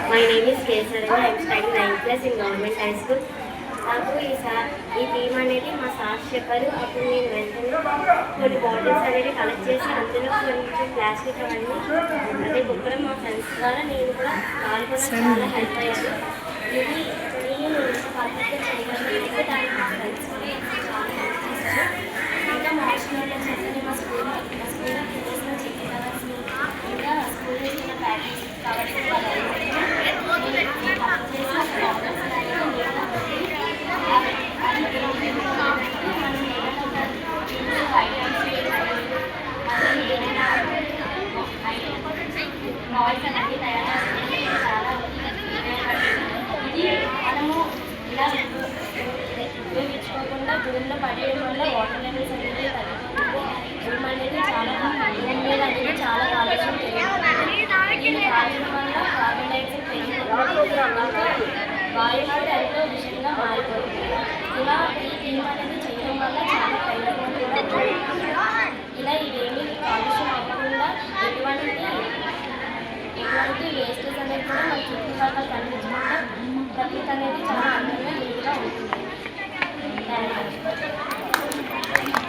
My name is Kesari. I am studying 9th class in Government High School. నాకు ఈ theme అనేది మా sir చెప్పారు. అప్పుడు నేను వెంటనే కొన్ని బాటిల్స్ అనేది కలెక్ట్ చేసి అందులో కొంచెం ప్లాస్టిక్ అవన్నీ అంటే కుక్కడం మా ఫ్రెండ్స్ ద్వారా నేను కూడా పాల్గొనడం చాలా హెల్ప్ అయ్యాను. ఇది నేను పద్ధతిగా చేయగలిగితే దానికి మా ఫ్రెండ్స్ చాలా హెల్ప్ చేశారు. ఇంకా మా హాస్టల్లో చెప్పని మా స్కూల్లో చేసిన చెక్ కవర్స్ ఇంకా స్కూల్లో చిన్న ప్యాకెట్స్ కవర్స్ నాయిస్ అనేది తయారు చేస్తుంది. చాలా ఇది మనము ఇలా ఉపయోగించుకోకుండా భూమిలో పడేయడం వల్ల వాటర్ లెవెల్స్ అనేది తగ్గిపోతుంది. భూమి అనేది చాలా భూమి మీద అనేది చాలా కాలుష్యం పెరుగుతుంది. దీన్ని కాల్చడం వల్ల కార్బన్ డైఆక్సైడ్ పెరిగిపోతుంది. వాయువు కూడా ఎంతో విషయంగా మారిపోతుంది.